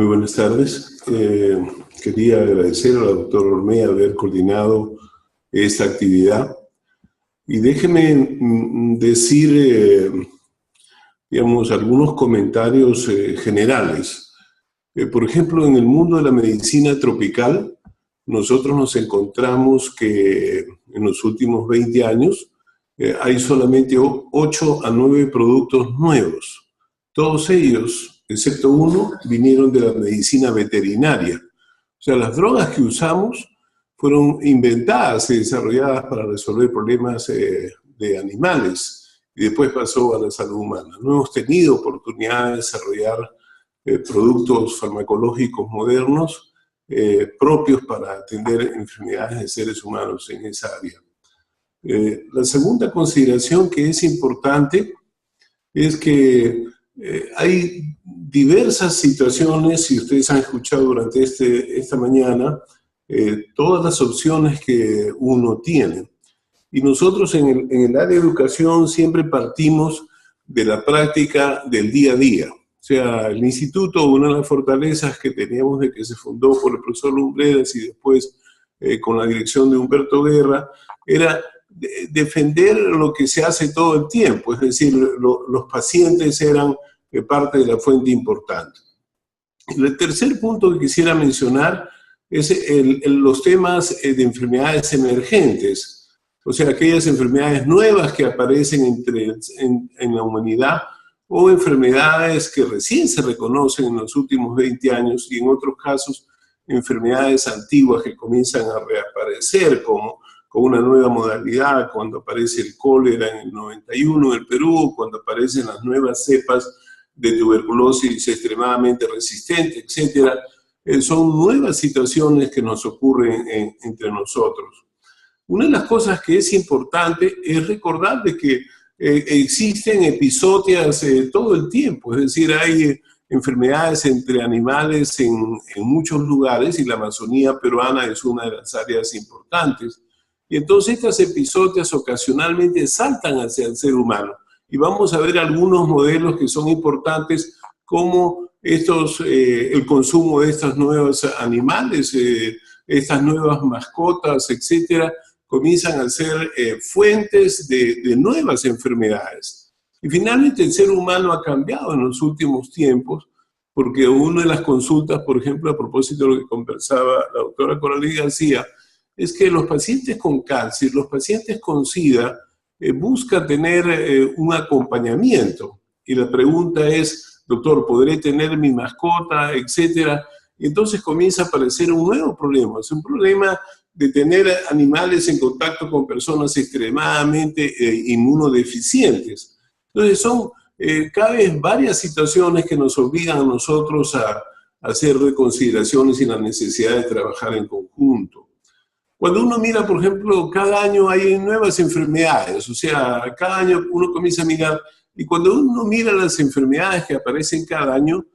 Muy buenas tardes. Quería agradecer a la doctora Ormea haber coordinado esta actividad. Y déjeme decir, digamos, algunos comentarios generales. Por ejemplo, en el mundo de la medicina tropical, nosotros nos encontramos que en los últimos 20 años hay solamente 8 a 9 productos nuevos. Todos ellos, excepto uno, vinieron de la medicina veterinaria. O sea, las drogas que usamos fueron inventadas y desarrolladas para resolver problemas de animales y después pasó a la salud humana. No hemos tenido oportunidad de desarrollar productos farmacológicos modernos propios para atender enfermedades de seres humanos en esa área. La segunda consideración que es importante es que hay diversas situaciones, y ustedes han escuchado durante esta mañana, todas las opciones que uno tiene. Y nosotros en el área de educación siempre partimos de la práctica del día a día. O sea, el instituto, una de las fortalezas que teníamos de que se fundó por el profesor Lumbreras y después con la dirección de Humberto Guerra, era defender lo que se hace todo el tiempo, es decir, los pacientes eran parte de la fuente importante. El tercer punto que quisiera mencionar es los temas de enfermedades emergentes, o sea, aquellas enfermedades nuevas que aparecen en la humanidad o enfermedades que recién se reconocen en los últimos 20 años y en otros casos enfermedades antiguas que comienzan a reaparecer con una nueva modalidad, cuando aparece el cólera en el 91 en el Perú, cuando aparecen las nuevas cepas de tuberculosis extremadamente resistente, etc. Son nuevas situaciones que nos ocurren entre nosotros. Una de las cosas que es importante es recordar de que existen episodios todo el tiempo, es decir, hay enfermedades entre animales en muchos lugares y la Amazonía peruana es una de las áreas importantes. Y entonces estas episodias ocasionalmente saltan hacia el ser humano. Y vamos a ver algunos modelos que son importantes, como el consumo de estos nuevos animales, estas nuevas mascotas, etcétera, comienzan a ser fuentes de nuevas enfermedades. Y finalmente el ser humano ha cambiado en los últimos tiempos, porque una de las consultas, por ejemplo, a propósito de lo que conversaba la doctora Coralí García, es que los pacientes con cáncer, los pacientes con SIDA, buscan tener un acompañamiento. Y la pregunta es, doctor, ¿podré tener mi mascota, etcétera? Y entonces comienza a aparecer un nuevo problema. Es un problema de tener animales en contacto con personas extremadamente inmunodeficientes. Entonces son cada vez varias situaciones que nos obligan a nosotros a hacer reconsideraciones y la necesidad de trabajar en conjunto. Cuando uno mira, por ejemplo, cada año hay nuevas enfermedades, o sea, cada año uno comienza a mirar, y cuando uno mira las enfermedades que aparecen cada año,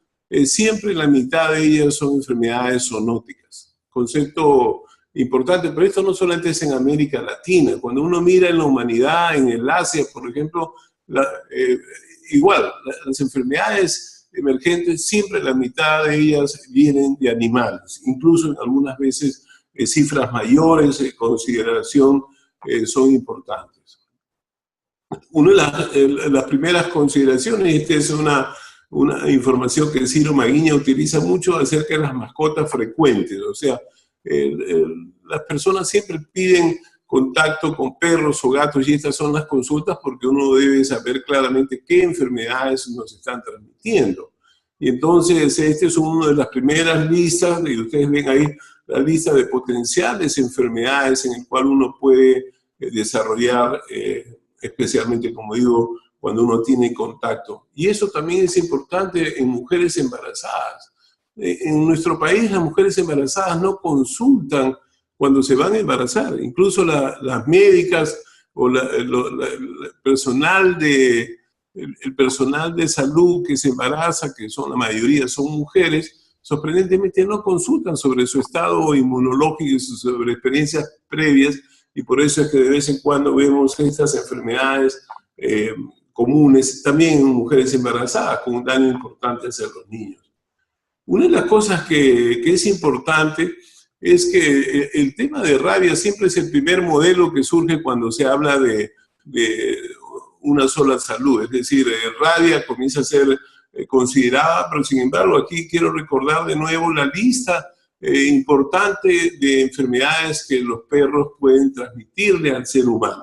siempre la mitad de ellas son enfermedades zoonóticas. Concepto importante, pero esto no solamente es en América Latina. Cuando uno mira en la humanidad, en el Asia, por ejemplo, igual, las enfermedades emergentes, siempre la mitad de ellas vienen de animales, incluso en algunas veces cifras mayores de consideración son importantes. Una de las primeras consideraciones, esta es una información que Ciro Maguiña utiliza mucho acerca de las mascotas frecuentes, o sea, las personas siempre piden contacto con perros o gatos y estas son las consultas porque uno debe saber claramente qué enfermedades nos están transmitiendo. Y entonces, esta es una de las primeras listas, y ustedes ven ahí la lista de potenciales enfermedades en el cual uno puede desarrollar, especialmente, como digo, cuando uno tiene contacto. Y eso también es importante en mujeres embarazadas. En nuestro país las mujeres embarazadas no consultan cuando se van a embarazar. Incluso las médicas o el personal de salud que se embaraza, que son la mayoría son mujeres, sorprendentemente no consultan sobre su estado inmunológico y sobre experiencias previas, y por eso es que de vez en cuando vemos estas enfermedades comunes también en mujeres embarazadas, con un daño importante hacia los niños. Una de las cosas que es importante es que el tema de rabia siempre es el primer modelo que surge cuando se habla de una sola salud. Es decir, rabia comienza a ser considerada, pero sin embargo aquí quiero recordar de nuevo la lista importante de enfermedades que los perros pueden transmitirle al ser humano.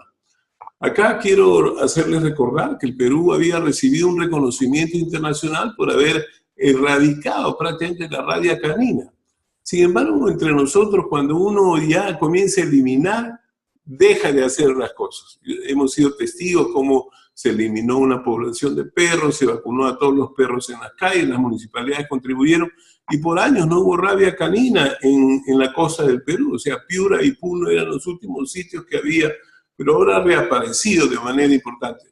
Acá quiero hacerles recordar que el Perú había recibido un reconocimiento internacional por haber erradicado prácticamente la rabia canina. Sin embargo, entre nosotros, cuando uno ya comienza a eliminar, deja de hacer las cosas. Hemos sido testigos cómo se eliminó una población de perros, se vacunó a todos los perros en las calles, las municipalidades contribuyeron, y por años no hubo rabia canina en la costa del Perú. O sea, Piura y Puno eran los últimos sitios que había, pero ahora ha reaparecido de manera importante.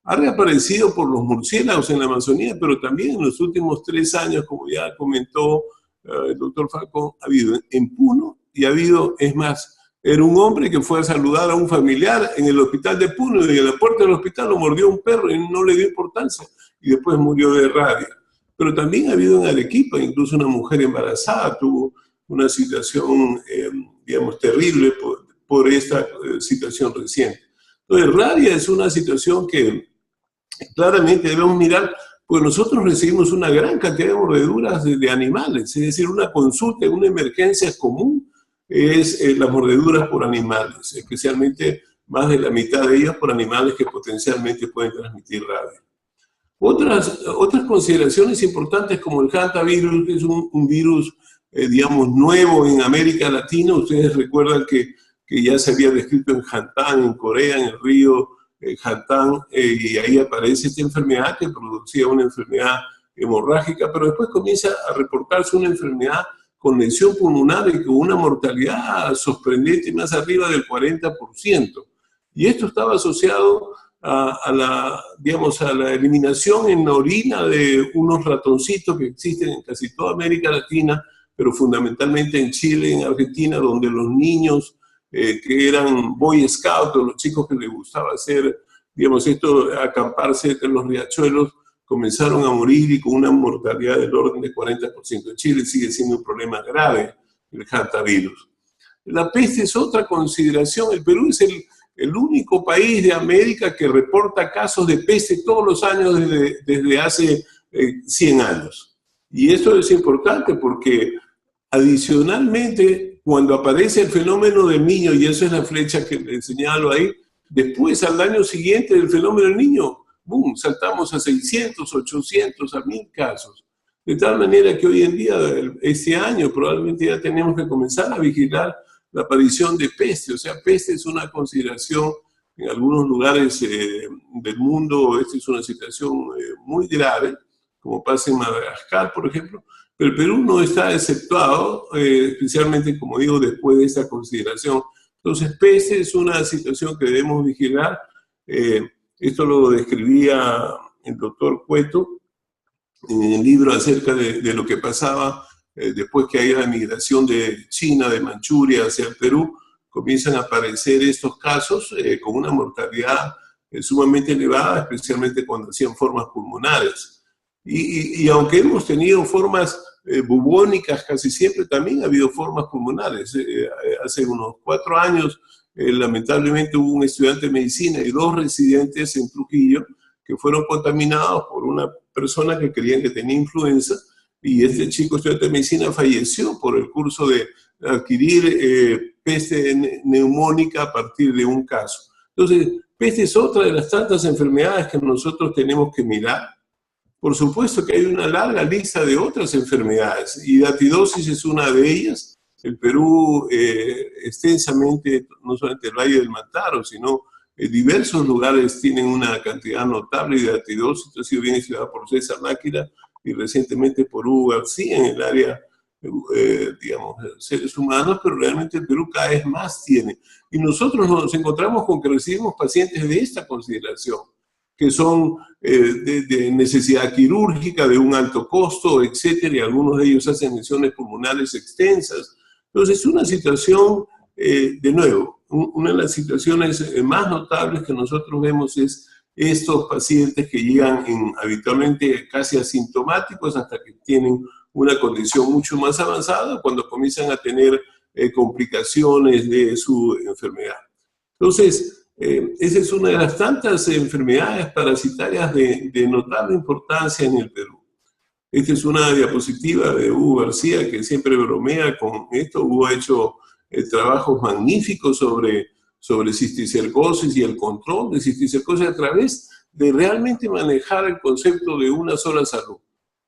Ha reaparecido por los murciélagos en la Amazonía, pero también en los últimos 3 años, como ya comentó el doctor Falcón, ha habido en Puno y ha habido, es más, era un hombre que fue a saludar a un familiar en el hospital de Puno y en la puerta del hospital lo mordió un perro y no le dio importancia y después murió de rabia. Pero también ha habido en Arequipa, incluso una mujer embarazada tuvo una situación, digamos, terrible por esta situación reciente. Entonces, rabia es una situación que claramente debemos mirar, porque nosotros recibimos una gran cantidad de mordeduras de animales, es decir, una consulta, una emergencia común es las mordeduras por animales, especialmente más de la mitad de ellas por animales que potencialmente pueden transmitir rabia. Otras consideraciones importantes como el hantavirus, que es un virus, digamos, nuevo en América Latina. Ustedes recuerdan que ya se había descrito en Hantan, en Corea, en el río Hantan, y ahí aparece esta enfermedad que producía una enfermedad hemorrágica, pero después comienza a reportarse una enfermedad con lesión pulmonar y con una mortalidad sorprendente más arriba del 40%. Y esto estaba asociado a la eliminación en la orina de unos ratoncitos que existen en casi toda América Latina, pero fundamentalmente en Chile y en Argentina, donde los niños que eran Boy Scouts, o los chicos que les gustaba hacer, digamos, acamparse entre los riachuelos, comenzaron a morir y con una mortalidad del orden de 40%. En Chile sigue siendo un problema grave el hantavirus. La peste es otra consideración. El Perú es el único país de América que reporta casos de peste todos los años desde hace 100 años. Y esto es importante porque adicionalmente, cuando aparece el fenómeno del niño, y esa es la flecha que les señalo ahí, después al año siguiente del fenómeno del niño, ¡boom!, saltamos a 600, 800, a 1000 casos. De tal manera que hoy en día, este año, probablemente ya tenemos que comenzar a vigilar la aparición de peste. O sea, peste es una consideración en algunos lugares del mundo. Esta es una situación muy grave, como pasa en Madagascar, por ejemplo, pero el Perú no está exceptuado, especialmente, como digo, después de esta consideración. Entonces, peste es una situación que debemos vigilar. Esto lo describía el doctor Cueto en el libro acerca de lo que pasaba después que hay la migración de China, de Manchuria hacia el Perú. Comienzan a aparecer estos casos con una mortalidad sumamente elevada, especialmente cuando hacían formas pulmonares. Y aunque hemos tenido formas bubónicas casi siempre, también ha habido formas pulmonares. Hace unos 4 años, lamentablemente hubo un estudiante de medicina y 2 residentes en Trujillo que fueron contaminados por una persona que creían que tenía influenza, y este chico estudiante de medicina falleció por el curso de adquirir peste neumónica a partir de un caso. Entonces, peste es otra de las tantas enfermedades que nosotros tenemos que mirar. Por supuesto que hay una larga lista de otras enfermedades, y hidatidosis es una de ellas. El Perú, extensamente, no solamente el Valle del Mantaro, sino diversos lugares tienen una cantidad notable de hidatidosis. Esto ha sido bien estudiado por César Náquira y recientemente por Hugo García en el área, digamos, de seres humanos, pero realmente el Perú cada vez más tiene. Y nosotros nos encontramos con que recibimos pacientes de esta consideración, que son de necesidad quirúrgica, de un alto costo, etcétera, y algunos de ellos hacen lesiones pulmonares extensas. Entonces, es una situación, de nuevo, una de las situaciones más notables que nosotros vemos es estos pacientes que llegan habitualmente casi asintomáticos hasta que tienen una condición mucho más avanzada cuando comienzan a tener complicaciones de su enfermedad. Entonces, esa es una de las tantas enfermedades parasitarias de notable importancia en el Perú. Esta es una diapositiva de Hugo García, que siempre bromea con esto. Hugo ha hecho trabajos magníficos sobre cisticercosis y el control de cisticercosis a través de realmente manejar el concepto de una sola salud.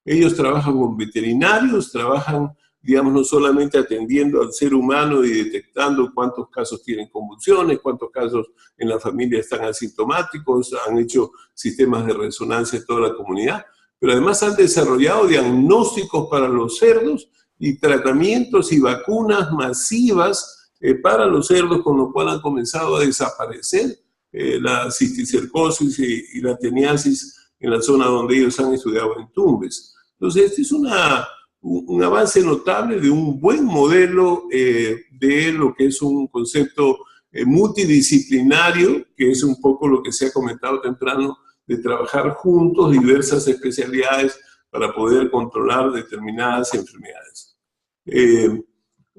Ellos trabajan con veterinarios, trabajan, digamos, no solamente atendiendo al ser humano y detectando cuántos casos tienen convulsiones, cuántos casos en la familia están asintomáticos, han hecho sistemas de resonancia en toda la comunidad, pero además han desarrollado diagnósticos para los cerdos y tratamientos y vacunas masivas para los cerdos, con lo cual han comenzado a desaparecer la cisticercosis y la teniasis en la zona donde ellos han estudiado en Tumbes. Entonces, este es un avance notable de un buen modelo de lo que es un concepto multidisciplinario, que es un poco lo que se ha comentado temprano, de trabajar juntos diversas especialidades para poder controlar determinadas enfermedades.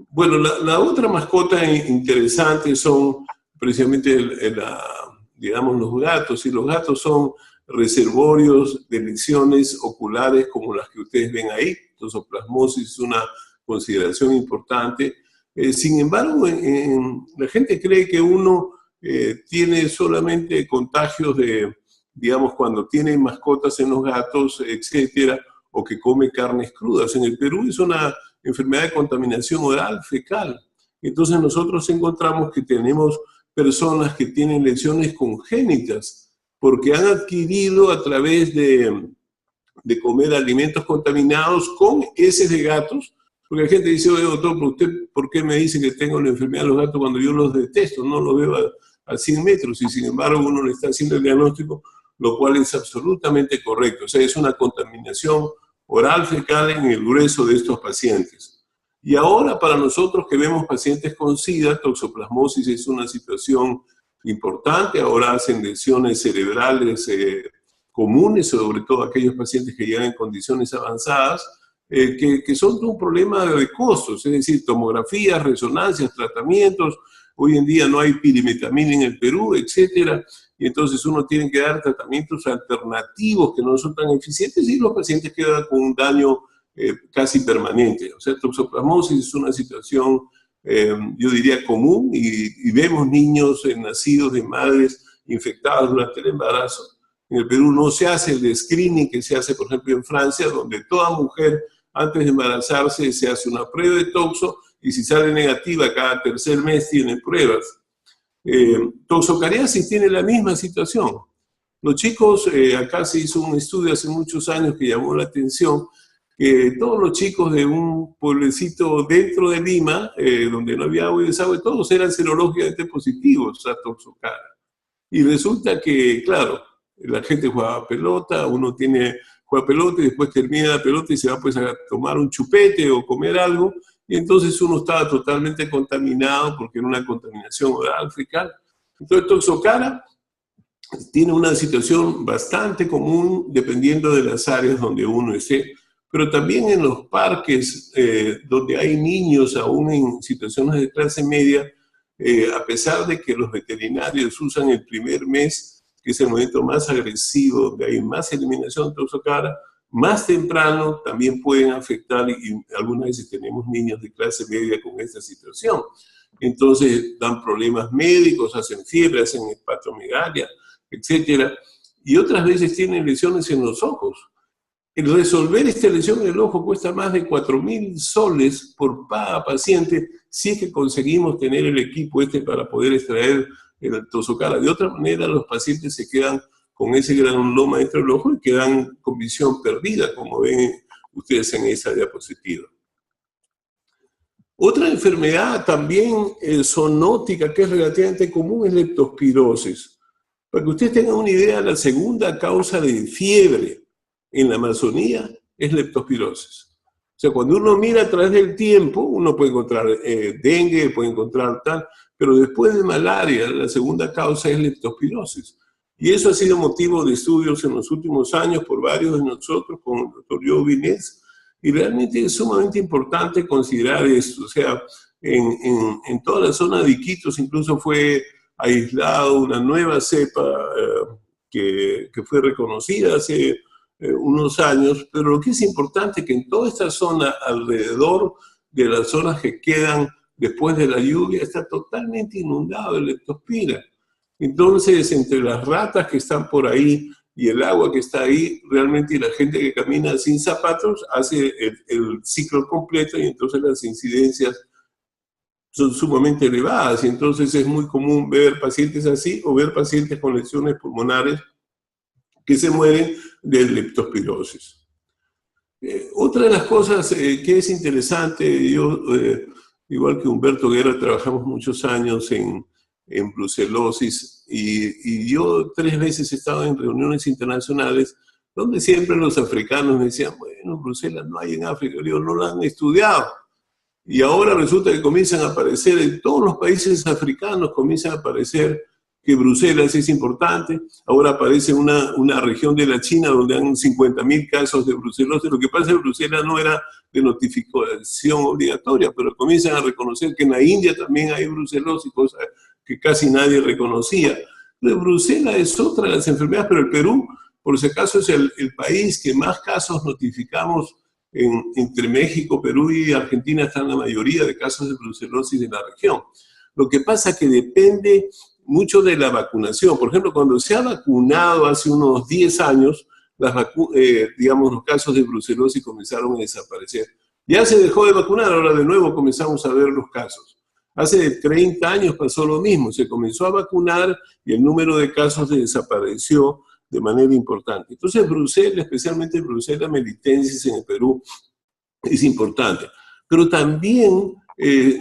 Bueno, la otra mascota interesante son precisamente digamos, los gatos, y los gatos son reservorios de lesiones oculares como las que ustedes ven ahí. Toxoplasmosis es una consideración importante. Sin embargo, la gente cree que uno tiene solamente contagios digamos, cuando tiene mascotas en los gatos, etcétera, o que come carnes crudas. En el Perú es una enfermedad de contaminación oral fecal. Entonces nosotros encontramos que tenemos personas que tienen lesiones congénitas porque han adquirido a través de comer alimentos contaminados con heces de gatos, porque la gente dice, oye, doctor, ¿usted por qué me dice que tengo la enfermedad de los gatos cuando yo los detesto? No los veo a 100 metros y sin embargo uno le está haciendo el diagnóstico, lo cual es absolutamente correcto. O sea, es una contaminación oral fecal en el grueso de estos pacientes. Y ahora para nosotros que vemos pacientes con SIDA, toxoplasmosis es una situación importante. Ahora hacen lesiones cerebrales comunes, sobre todo aquellos pacientes que llegan en condiciones avanzadas, que son un problema de costos, es decir, tomografías, resonancias, tratamientos. Hoy en día no hay pirimetamina en el Perú, etcétera, y entonces uno tiene que dar tratamientos alternativos que no son tan eficientes y los pacientes quedan con un daño casi permanente. O sea, toxoplasmosis es una situación, yo diría, común, y vemos niños nacidos de madres infectadas durante el embarazo. En el Perú no se hace el screening que se hace, por ejemplo, en Francia, donde toda mujer antes de embarazarse se hace una prueba de toxo y si sale negativa cada tercer mes tiene pruebas. Toxocariasis tiene la misma situación. Los chicos, acá se hizo un estudio hace muchos años que llamó la atención, que todos los chicos de un pueblecito dentro de Lima, donde no había agua y desagüe, todos eran serológicamente positivos a toxocara. Y resulta que, claro, la gente juega pelota, uno juega pelota y después termina la pelota y se va pues a tomar un chupete o comer algo, y entonces uno estaba totalmente contaminado porque era una contaminación oral fecal. Entonces, toxocara tiene una situación bastante común dependiendo de las áreas donde uno esté, pero también en los parques donde hay niños aún en situaciones de clase media, a pesar de que los veterinarios usan el primer mes, que es el momento más agresivo, donde hay más eliminación de toxocara, más temprano también pueden afectar, y algunas veces tenemos niños de clase media con esta situación. Entonces dan problemas médicos, hacen fiebre, hacen hepatomegalia, etc. Y otras veces tienen lesiones en los ojos. El resolver esta lesión en el ojo cuesta más de 4.000 soles por cada paciente si es que conseguimos tener el equipo para poder extraer el toxocara. De otra manera, los pacientes se quedan con ese granuloma dentro del ojo y quedan con visión perdida, como ven ustedes en esa diapositiva. Otra enfermedad también zoonótica que es relativamente común es leptospirosis. Para que ustedes tengan una idea, la segunda causa de fiebre en la Amazonía es leptospirosis. O sea, cuando uno mira a través del tiempo, uno puede encontrar dengue, puede encontrar tal, pero después de malaria, la segunda causa es leptospirosis. Y eso ha sido motivo de estudios en los últimos años por varios de nosotros, con el doctor Joe Vinés, Y realmente es sumamente importante considerar esto. O sea, en toda la zona de Iquitos incluso fue aislado una nueva cepa que fue reconocida hace unos años, pero lo que es importante es que en toda esta zona, alrededor de las zonas que quedan después de la lluvia, está totalmente inundado de leptospira. Entonces, entre las ratas que están por ahí y el agua que está ahí, realmente la gente que camina sin zapatos hace el ciclo completo, y entonces las incidencias son sumamente elevadas, y entonces es muy común ver pacientes así o ver pacientes con lesiones pulmonares que se mueren de leptospirosis. Otra de las cosas que es interesante, yo, igual que Humberto Guerra, trabajamos muchos años en brucelosis, y yo 3 veces he estado en reuniones internacionales donde siempre los africanos me decían, bueno, brucelas no hay en África. Yo digo, no lo han estudiado. Y ahora resulta que comienzan a aparecer en todos los países africanos, comienzan a aparecer que Bruselas es importante. Ahora aparece una región de la China donde han 50.000 casos de brucelosis. Lo que pasa es que Bruselas no era de notificación obligatoria, pero comienzan a reconocer que en la India también hay brucelosis, cosa que casi nadie reconocía. Entonces, Bruselas es otra de las enfermedades, pero el Perú, por si acaso, es el país que más casos notificamos. Entre México, Perú y Argentina están la mayoría de casos de brucelosis de la región. Lo que pasa es que depende mucho de la vacunación. Por ejemplo, cuando se ha vacunado hace unos 10 años, digamos, los casos de brucelosis comenzaron a desaparecer. Ya se dejó de vacunar, ahora de nuevo comenzamos a ver los casos. Hace 30 años pasó lo mismo, se comenzó a vacunar y el número de casos desapareció de manera importante. Entonces, Bruselas, especialmente Brucella melitensis en el Perú, es importante. Pero también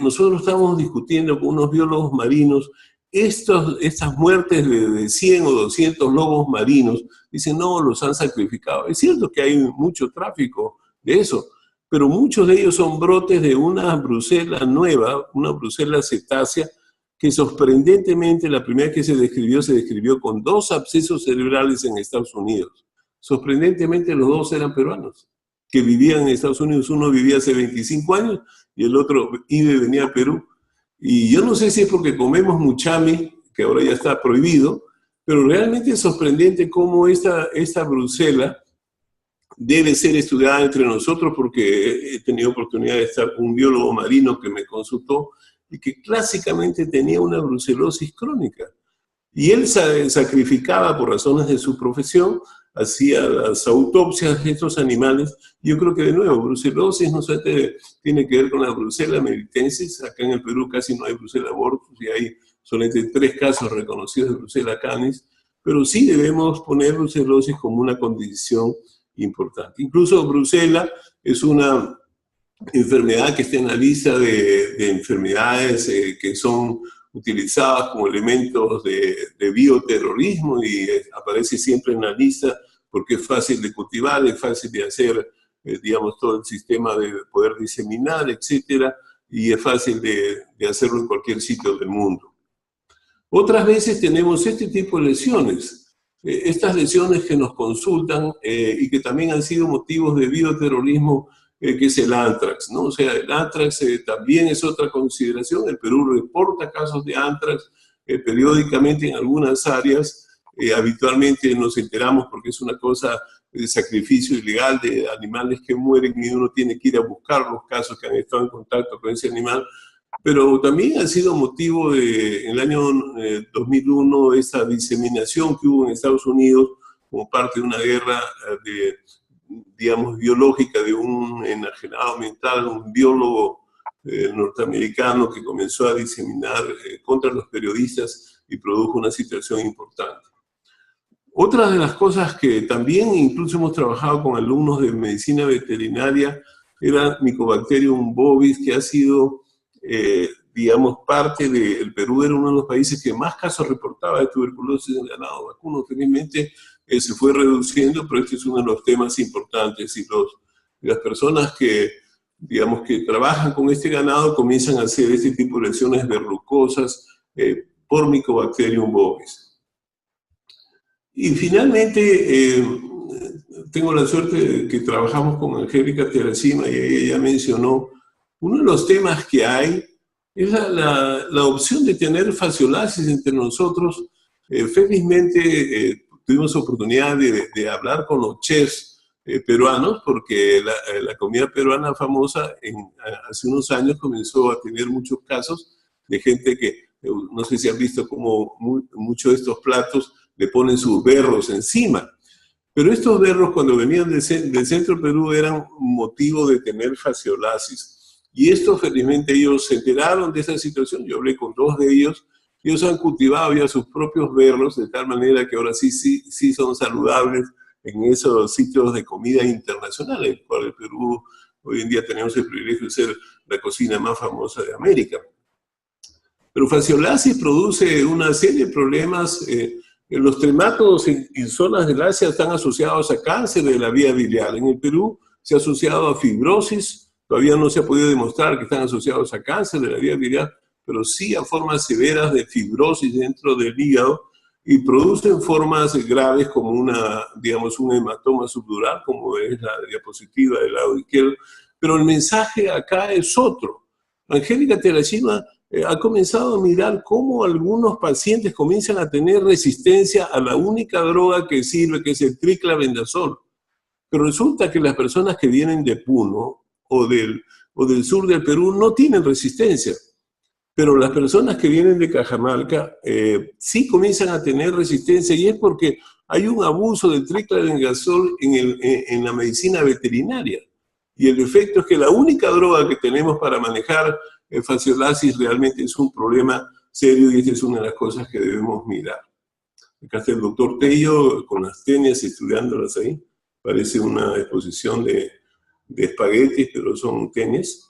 nosotros estamos discutiendo con unos biólogos marinos estas muertes de 100 o 200 lobos marinos. Dicen, no, los han sacrificado. Es cierto que hay mucho tráfico de eso, pero muchos de ellos son brotes de una Brucella nueva, una Brucella cetácea, que sorprendentemente la primera que se describió con 2 abscesos cerebrales en Estados Unidos. Sorprendentemente los 2 eran peruanos, que vivían en Estados Unidos. Uno vivía hace 25 años y el otro venía a Perú. Y yo no sé si es porque comemos muchami, que ahora ya está prohibido, pero realmente es sorprendente cómo esta Brucella debe ser estudiada entre nosotros, porque he tenido oportunidad de estar con un biólogo marino que me consultó y que clásicamente tenía una brucelosis crónica. Y él sacrificaba por razones de su profesión, hacía las autopsias de estos animales. Yo creo que, de nuevo, brucelosis no solamente tiene que ver con la Brucella melitensis. Acá en el Perú casi no hay Brucella abortus y hay solamente 3 casos reconocidos de Brucella canis, pero sí debemos poner brucelosis como una condición importante. Incluso Brucella es una enfermedad que está en la lista de enfermedades que son utilizadas como elementos de bioterrorismo, y aparece siempre en la lista porque es fácil de cultivar, es fácil de hacer, digamos, todo el sistema de poder diseminar, etcétera, y es fácil de hacerlo en cualquier sitio del mundo. Otras veces tenemos este tipo de lesiones, estas lesiones que nos consultan y que también han sido motivos de bioterrorismo, que es el anthrax, ¿no? O sea, el anthrax también es otra consideración. El Perú reporta casos de anthrax periódicamente en algunas áreas. Habitualmente nos enteramos porque es una cosa de sacrificio ilegal de animales que mueren y uno tiene que ir a buscar los casos que han estado en contacto con ese animal. Pero también ha sido motivo en el año 2001, esa diseminación que hubo en Estados Unidos como parte de una guerra digamos, biológica de un enajenado mental, un biólogo norteamericano que comenzó a diseminar contra los periodistas y produjo una situación importante. Otra de las cosas que también incluso hemos trabajado con alumnos de medicina veterinaria era Mycobacterium bovis, que ha sido, digamos, parte del Perú. Era uno de los países que más casos reportaba de tuberculosis en ganado vacuno. Felizmente se fue reduciendo, pero este es uno de los temas importantes, y las personas que, digamos, que trabajan con este ganado comienzan a hacer este tipo de lesiones verrucosas por Mycobacterium bovis. Y finalmente, tengo la suerte de que trabajamos con Angélica Terracima y ella mencionó, uno de los temas que hay es la opción de tener faciolasis entre nosotros. Felizmente tuvimos oportunidad de hablar con los chefs peruanos, porque la comida peruana famosa hace unos años comenzó a tener muchos casos de gente que, no sé si han visto cómo muchos de estos platos le ponen sus berros encima. Pero estos berros, cuando venían del centro de Perú, eran motivo de tener faciolasis. Y esto, felizmente, ellos se enteraron de esa situación. Yo hablé con dos de ellos. Ellos han cultivado ya sus propios berros, de tal manera que ahora sí son saludables en esos sitios de comida internacional, en el cual el Perú hoy en día tenemos el privilegio de ser la cocina más famosa de América. Pero faciolasis produce una serie de problemas. Los trematodos en zonas del Asia están asociados a cáncer de la vía biliar. En el Perú se ha asociado a fibrosis. Todavía no se ha podido demostrar que están asociados a cáncer de la vía biliar, pero sí a formas severas de fibrosis dentro del hígado y producen formas graves como un hematoma subdural, como es la diapositiva del lado izquierdo. Pero el mensaje acá es otro. Angélica Terracima ha comenzado a mirar cómo algunos pacientes comienzan a tener resistencia a la única droga que sirve, que es el triclavendazol. Pero resulta que las personas que vienen de Puno o del sur del Perú no tienen resistencia. Pero las personas que vienen de Cajamarca sí comienzan a tener resistencia, y es porque hay un abuso del triclavendazol en la medicina veterinaria. Y el efecto es que la única droga que tenemos para manejar faciolasis realmente es un problema serio, y esta es una de las cosas que debemos mirar. Acá está el doctor Tello con las tenias, estudiándolas ahí. Parece una exposición de espaguetis, pero son tenias.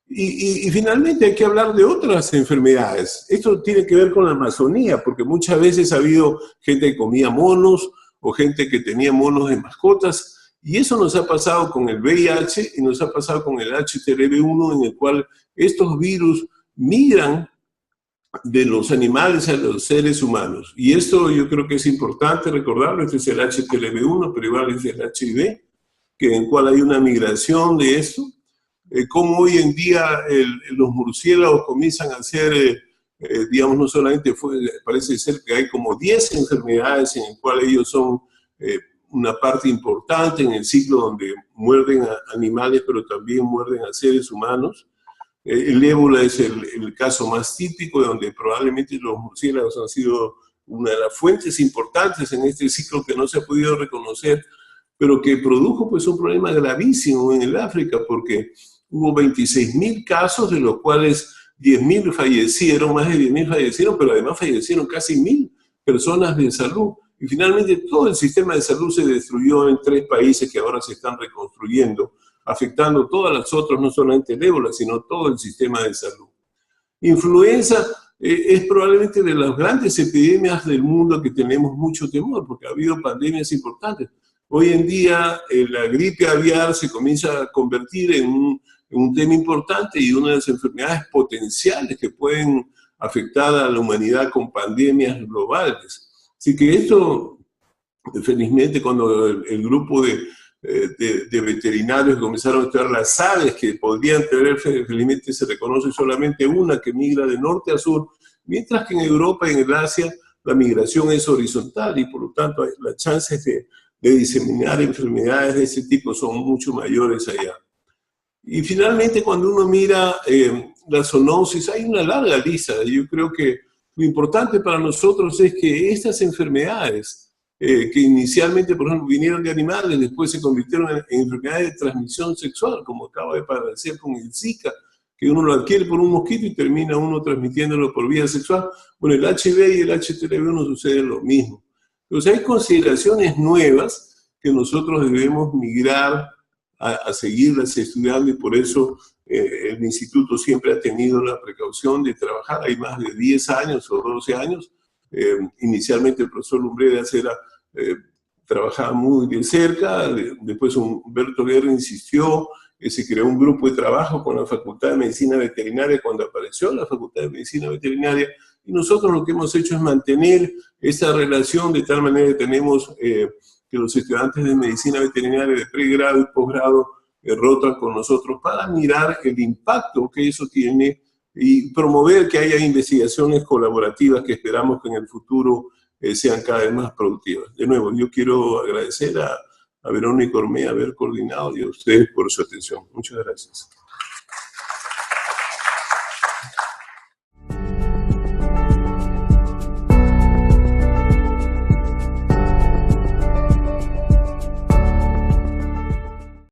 Y finalmente hay que hablar de otras enfermedades. Esto tiene que ver con la Amazonía, porque muchas veces ha habido gente que comía monos o gente que tenía monos de mascotas, y eso nos ha pasado con el VIH y nos ha pasado con el HTLV1, en el cual estos virus migran de los animales a los seres humanos. Y esto yo creo que es importante recordarlo. Este es el HTLV1, pero igual es el HIV, en el cual hay una migración de esto. Como hoy en día los murciélagos comienzan a ser, digamos, no solamente parece ser que hay como 10 enfermedades en las cuales ellos son una parte importante en el ciclo, donde muerden a animales, pero también muerden a seres humanos. El ébola es el caso más típico, donde probablemente los murciélagos han sido una de las fuentes importantes en este ciclo que no se ha podido reconocer, pero que produjo pues un problema gravísimo en el África, porque hubo 26.000 casos, de los cuales 10.000 fallecieron, más de 10.000 fallecieron, pero además fallecieron casi 1.000 personas de salud. Y finalmente todo el sistema de salud se destruyó en 3 países que ahora se están reconstruyendo, afectando todas las otras, no solamente el ébola, sino todo el sistema de salud. Influenza es probablemente de las grandes epidemias del mundo que tenemos mucho temor, porque ha habido pandemias importantes. Hoy en día la gripe aviar se comienza a convertir en un tema importante y una de las enfermedades potenciales que pueden afectar a la humanidad con pandemias globales. Así que esto, felizmente, cuando el grupo de veterinarios comenzaron a estudiar las aves que podrían tener, felizmente se reconoce solamente una que migra de norte a sur, mientras que en Europa y en el Asia la migración es horizontal, y por lo tanto las chances de diseminar enfermedades de ese tipo son mucho mayores allá. Y finalmente, cuando uno mira la zoonosis, hay una larga lista. Yo creo que lo importante para nosotros es que estas enfermedades, que inicialmente, por ejemplo, vinieron de animales, después se convirtieron en enfermedades de transmisión sexual, como acaba de padecer con el Zika, que uno lo adquiere por un mosquito y termina uno transmitiéndolo por vía sexual. Bueno, el HIV y el HTLV1 suceden lo mismo. Entonces hay consideraciones nuevas que nosotros debemos migrar a seguirlas estudiando, y por eso el instituto siempre ha tenido la precaución de trabajar. Hay más de 10 años o 12 años. Inicialmente el profesor Lumbreras trabajaba muy de cerca, después Humberto Guerra insistió, se creó un grupo de trabajo con la Facultad de Medicina Veterinaria cuando apareció la Facultad de Medicina Veterinaria, y nosotros lo que hemos hecho es mantener esa relación de tal manera que tenemos que los estudiantes de medicina veterinaria de pregrado y posgrado rotan con nosotros para mirar el impacto que eso tiene y promover que haya investigaciones colaborativas que esperamos que en el futuro sean cada vez más productivas. De nuevo, yo quiero agradecer a Verónica Ormea haber coordinado y a ustedes por su atención. Muchas gracias.